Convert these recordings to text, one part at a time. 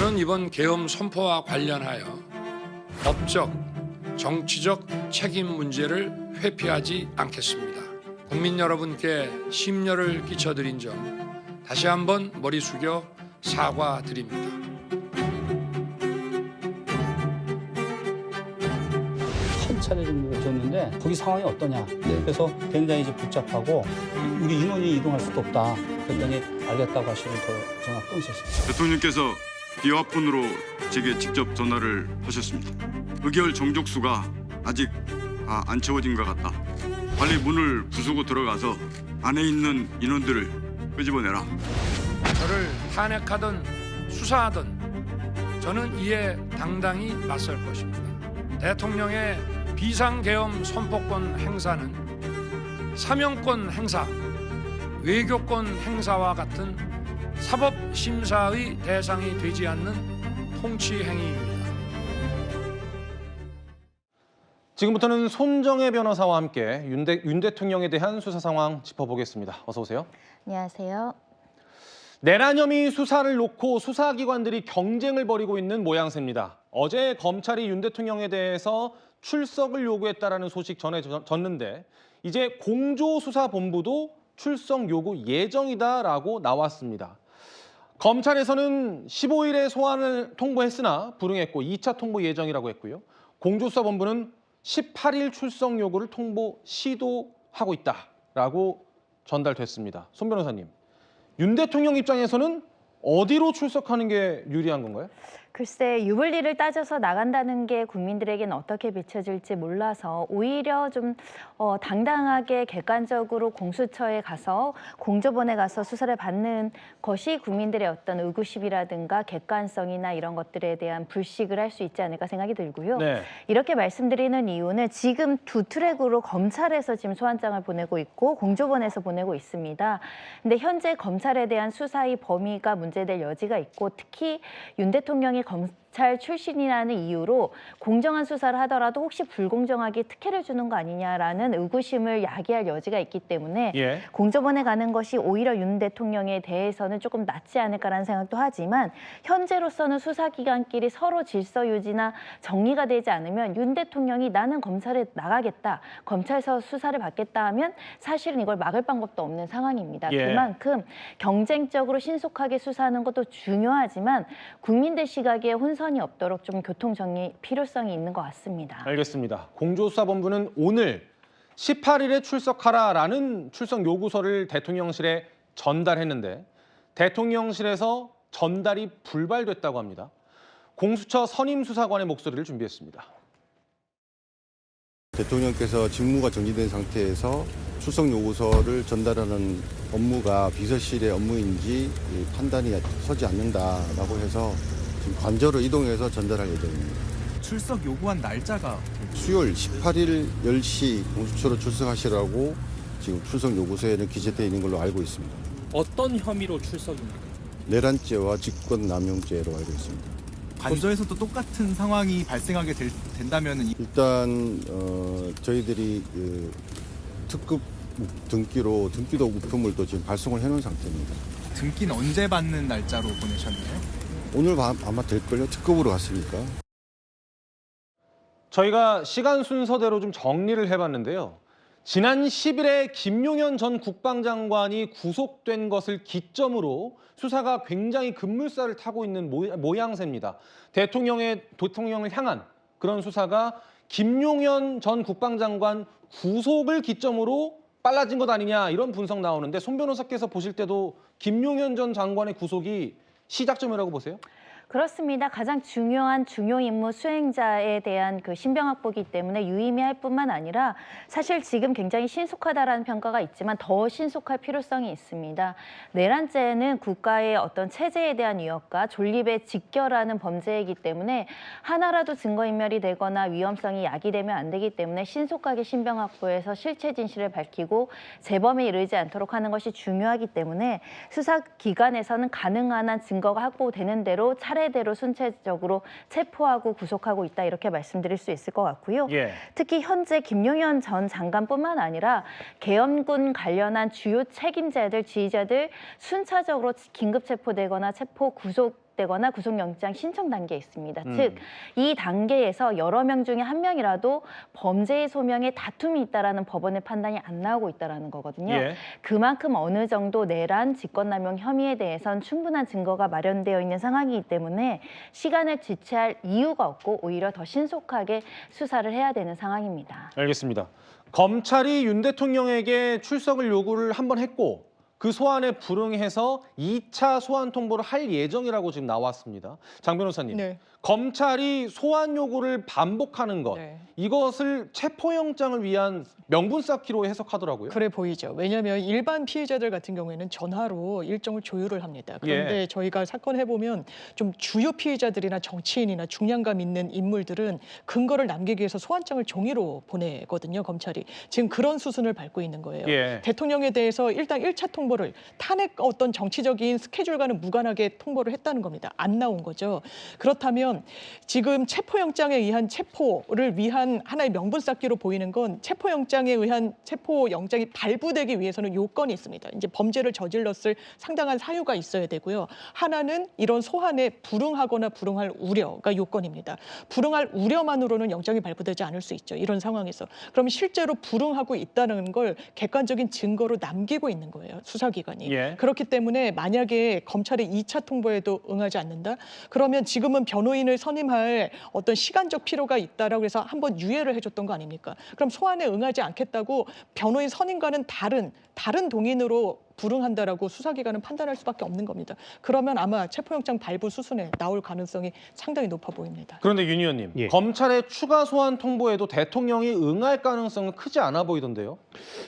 저는 이번 계엄 선포와 관련하여 법적, 정치적 책임 문제를 회피하지 않겠습니다. 국민 여러분께 심려를 끼쳐드린 점 다시 한번 머리 숙여 사과드립니다. 한 차례 정도 줬는데 거기 상황이 어떠냐. 그래서 굉장히 이제 복잡하고 우리 인원이 이동할 수도 없다. 그랬더니 알겠다고 하시고 더 전화 끊으셨습니다. 대통령께서 비화폰으로 제게 직접 전화를 하셨습니다. 의결 정족수가 아직 안 채워진 것 같다. 빨리 문을 부수고 들어가서 안에 있는 인원들을 끄집어내라. 저를 탄핵하든 수사하든 저는 이에 당당히 맞설 것입니다. 대통령의 비상계엄 선포권 행사는 사명권 행사, 외교권 행사와 같은 사법심사의 대상이 되지 않는 통치 행위입니다. 지금부터는 손정혜 변호사와 함께 윤 대통령에 대한 수사 상황 짚어보겠습니다. 어서 오세요. 안녕하세요. 내란 혐의 수사를 놓고 수사기관들이 경쟁을 벌이고 있는 모양새입니다. 어제 검찰이 윤 대통령에 대해서 출석을 요구했다라는 소식 전해졌는데 이제 공조수사본부도 출석 요구 예정이다라고 나왔습니다. 검찰에서는 15일에 소환을 통보했으나 불응했고 2차 통보 예정이라고 했고요. 공조수사본부는 18일 출석 요구를 통보 시도하고 있다라고 전달됐습니다. 손 변호사님, 윤 대통령 입장에서는 어디로 출석하는 게 유리한 건가요? 글쎄, 유불리를 따져서 나간다는 게 국민들에게는 어떻게 비춰질지 몰라서 오히려 좀 당당하게 객관적으로 공수처에 가서 공조본에 가서 수사를 받는 것이 국민들의 어떤 의구심이라든가 객관성이나 이런 것들에 대한 불식을 할 수 있지 않을까 생각이 들고요. 네. 이렇게 말씀드리는 이유는 지금 두 트랙으로 검찰에서 지금 소환장을 보내고 있고 공조본에서 보내고 있습니다. 근데 현재 검찰에 대한 수사의 범위가 문제될 여지가 있고 특히 윤 대통령이 검찰 출신이라는 이유로 공정한 수사를 하더라도 혹시 불공정하게 특혜를 주는 거 아니냐라는 의구심을 야기할 여지가 있기 때문에 공조본에 가는 것이 오히려 윤 대통령에 대해서는 조금 낫지 않을까라는 생각도 하지만 현재로서는 수사기관끼리 서로 질서 유지나 정리가 되지 않으면 윤 대통령이 나는 검찰에 나가겠다, 검찰에서 수사를 받겠다 하면 사실은 이걸 막을 방법도 없는 상황입니다. 그만큼 경쟁적으로 신속하게 수사하는 것도 중요하지만 국민들 시각에 혼선이 없도록 좀 교통정리 필요성이 있는 것 같습니다. 알겠습니다. 공조수사본부는 오늘 18일에 출석하라라는 출석 요구서를 대통령실에 전달했는데 대통령실에서 전달이 불발됐다고 합니다. 공수처 선임수사관의 목소리를 준비했습니다. 대통령께서 직무가 정지된 상태에서 출석 요구서를 전달하는 업무가 비서실의 업무인지 판단이 서지 않는다라고 해서 지금 관저로 이동해서 전달할 예정입니다. 출석 요구한 날짜가 수요일 18일 10시 공수처로 출석하시라고 지금 출석 요구서에는 기재되어 있는 걸로 알고 있습니다. 어떤 혐의로 출석입니까? 내란죄와 직권남용죄로 알고 있습니다. 관저에서도 똑같은 상황이 발생하게 된다면 일단 저희들이 특급 등기도 우편물도 지금 발송을 해놓은 상태입니다. 등기는 언제 받는 날짜로 보내셨나요? 오늘 아마 될걸요? 특급으로 갔으니까. 저희가 시간 순서대로 좀 정리를 해봤는데요. 지난 10일에 김용현 전 국방장관이 구속된 것을 기점으로 수사가 굉장히 급물살을 타고 있는 모양새입니다. 대통령을 향한 그런 수사가 김용현 전 국방장관 구속을 기점으로 빨라진 것 아니냐 이런 분석 나오는데 손 변호사께서 보실 때도 김용현 전 장관의 구속이 시작점이라고 보세요? 그렇습니다. 가장 중요한 중요 임무 수행자에 대한 그 신병 확보이기 때문에 유의미할 뿐만 아니라 사실 지금 굉장히 신속하다라는 평가가 있지만 더 신속할 필요성이 있습니다. 내란죄는 국가의 어떤 체제에 대한 위협과 존립에 직결하는 범죄이기 때문에 하나라도 증거인멸이 되거나 위험성이 야기되면 안 되기 때문에 신속하게 신병 확보해서 실체 진실을 밝히고 재범에 이르지 않도록 하는 것이 중요하기 때문에 수사기관에서는 가능한 한 증거가 확보되는 대로 차례대로 순차적으로 체포하고 구속하고 있다 이렇게 말씀드릴 수 있을 것 같고요. 특히 현재 김용현 전 장관뿐만 아니라 계엄군 관련한 주요 책임자들, 지휘자들 순차적으로 긴급 체포되거나 체포 구속 기각되거나 구속영장 신청 단계에 있습니다. 즉, 이 단계에서 여러 명 중에 한 명이라도 범죄의 소명에 다툼이 있다라는 법원의 판단이 안 나오고 있다라는 거거든요. 예. 그만큼 어느 정도 내란 직권남용 혐의에 대해선 충분한 증거가 마련되어 있는 상황이기 때문에 시간을 지체할 이유가 없고 오히려 더 신속하게 수사를 해야 되는 상황입니다. 알겠습니다. 검찰이 윤 대통령에게 출석을 요구를 한 번 했고 그 소환에 불응해서 2차 소환 통보를 할 예정이라고 지금 나왔습니다. 장 변호사님, 네. 검찰이 소환 요구를 반복하는 것, 네. 이것을 체포영장을 위한 명분 쌓기로 해석하더라고요. 그래 보이죠. 왜냐하면 일반 피해자들 같은 경우에는 전화로 일정을 조율을 합니다. 그런데 저희가 사건 해보면 좀 주요 피해자들이나 정치인이나 중량감 있는 인물들은 근거를 남기기 위해서 소환장을 종이로 보내거든요. 검찰이. 지금 그런 수순을 밟고 있는 거예요. 예. 대통령에 대해서 일단 1차 통보를 탄핵 어떤 정치적인 스케줄과는 무관하게 통보를 했다는 겁니다. 안 나온 거죠. 그렇다면 지금 체포영장에 의한 체포를 위한 하나의 명분 쌓기로 보이는 건 체포영장에 의한 체포영장이 발부되기 위해서는 요건이 있습니다. 이제 범죄를 저질렀을 상당한 사유가 있어야 되고요. 하나는 이런 소환에 불응하거나 불응할 우려가 요건입니다. 불응할 우려만으로는 영장이 발부되지 않을 수 있죠. 이런 상황에서. 그럼 실제로 불응하고 있다는 걸 객관적인 증거로 남기고 있는 거예요. 수사기관이. 예. 그렇기 때문에 만약에 검찰의 2차 통보에도 응하지 않는다? 그러면 지금은 변호인을 선임할 어떤 시간적 필요가 있다라고 해서 한번 유예를 해줬던 거 아닙니까? 그럼 소환에 응하지 않겠다고 변호인 선임과는 다른 동인으로 불응한다라고 수사기관은 판단할 수밖에 없는 겁니다. 그러면 아마 체포영장 발부 수순에 나올 가능성이 상당히 높아 보입니다. 그런데 윤 의원님, 예. 검찰의 추가 소환 통보에도 대통령이 응할 가능성은 크지 않아 보이던데요?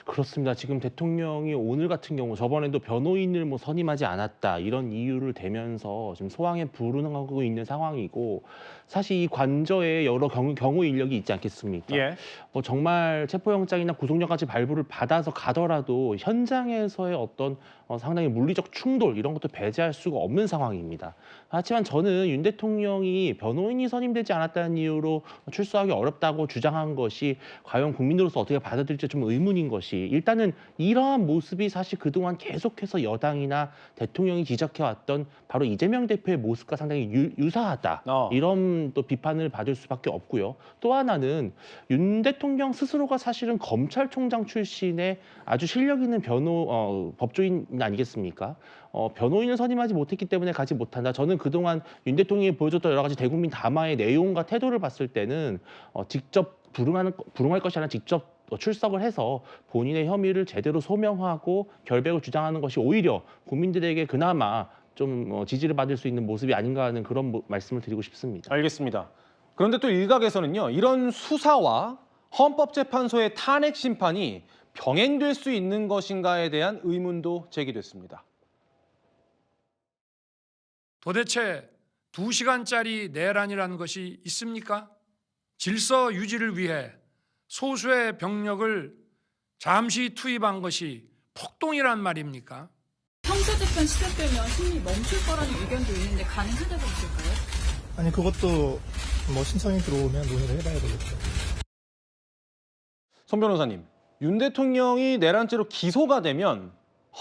그렇습니다. 지금 대통령이 오늘 같은 경우 저번에도 변호인을 뭐 선임하지 않았다 이런 이유를 대면서 지금 소환에 불응하고 있는 상황이고 사실 이 관저에 여러 경우 인력이 있지 않겠습니까? 예. 정말 체포영장이나 구속영까지 발부를 받아서 가더라도 현장에서의 어떤 상당히 물리적 충돌 이런 것도 배제할 수가 없는 상황입니다. 하지만 저는 윤 대통령이 변호인이 선임되지 않았다는 이유로 출석하기 어렵다고 주장한 것이 과연 국민으로서 어떻게 받아들일지 좀 의문인 것이 일단은 이러한 모습이 사실 그동안 계속해서 여당이나 대통령이 지적해왔던 바로 이재명 대표의 모습과 상당히 유사하다. 이런 또 비판을 받을 수밖에 없고요. 또 하나는 윤 대통령 스스로가 사실은 검찰총장 출신의 아주 실력 있는 법조인 아니겠습니까? 변호인을 선임하지 못했기 때문에 가지 못한다. 저는 그동안 윤 대통령이 보여줬던 여러 가지 대국민 담화의 내용과 태도를 봤을 때는 직접 불응할 것이 아니라 직접 출석을 해서 본인의 혐의를 제대로 소명하고 결백을 주장하는 것이 오히려 국민들에게 그나마 좀 지지를 받을 수 있는 모습이 아닌가 하는 그런 말씀을 드리고 싶습니다. 알겠습니다. 그런데 또 일각에서는요, 이런 수사와 헌법재판소의 탄핵 심판이 병행될 수 있는 것인가에 대한 의문도 제기됐습니다. 도대체 2시간짜리 내란이라는 것이 있습니까? 질서 유지를 위해 소수의 병력을 잠시 투입한 것이 폭동이란 말입니까? 형사재판 시작되면 심리 멈출 거라는 의견도 있는데 가능하다고 보실까요? 아니 그것도 뭐 신청이 들어오면 논의를 해봐야 되겠죠. 손 변호사님, 윤 대통령이 내란죄로 기소가 되면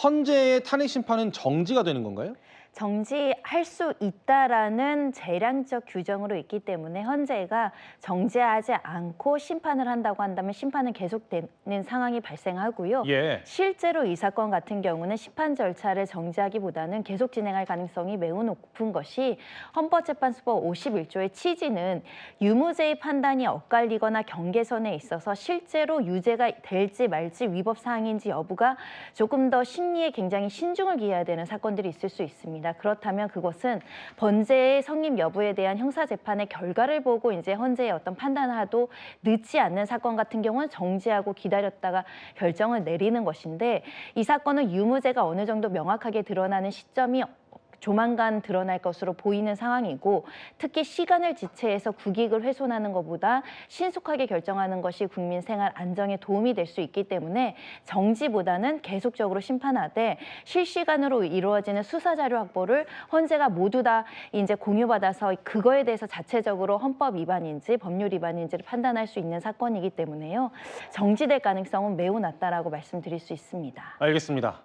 헌재의 탄핵 심판은 정지가 되는 건가요? 정지할 수 있다라는 재량적 규정으로 있기 때문에 헌재가 정지하지 않고 심판을 한다고 한다면 심판은 계속되는 상황이 발생하고요. 예. 실제로 이 사건 같은 경우는 심판 절차를 정지하기보다는 계속 진행할 가능성이 매우 높은 것이 헌법재판소법 51조의 취지는 유무죄의 판단이 엇갈리거나 경계선에 있어서 실제로 유죄가 될지 말지 위법 사항인지 여부가 조금 더 심리에 굉장히 신중을 기해야 되는 사건들이 있을 수 있습니다. 그렇다면 그것은 범죄의 성립 여부에 대한 형사재판의 결과를 보고 이제 헌재의 어떤 판단을 하도 늦지 않는 사건 같은 경우는 정지하고 기다렸다가 결정을 내리는 것인데 이 사건은 유무죄가 어느 정도 명확하게 드러나는 시점이 조만간 드러날 것으로 보이는 상황이고 특히 시간을 지체해서 국익을 훼손하는 것보다 신속하게 결정하는 것이 국민 생활 안정에 도움이 될 수 있기 때문에 정지보다는 계속적으로 심판하되 실시간으로 이루어지는 수사 자료 확보를 헌재가 모두 다 이제 공유받아서 그거에 대해서 자체적으로 헌법 위반인지 법률 위반인지를 판단할 수 있는 사건이기 때문에요. 정지될 가능성은 매우 낮다라고 말씀드릴 수 있습니다. 알겠습니다.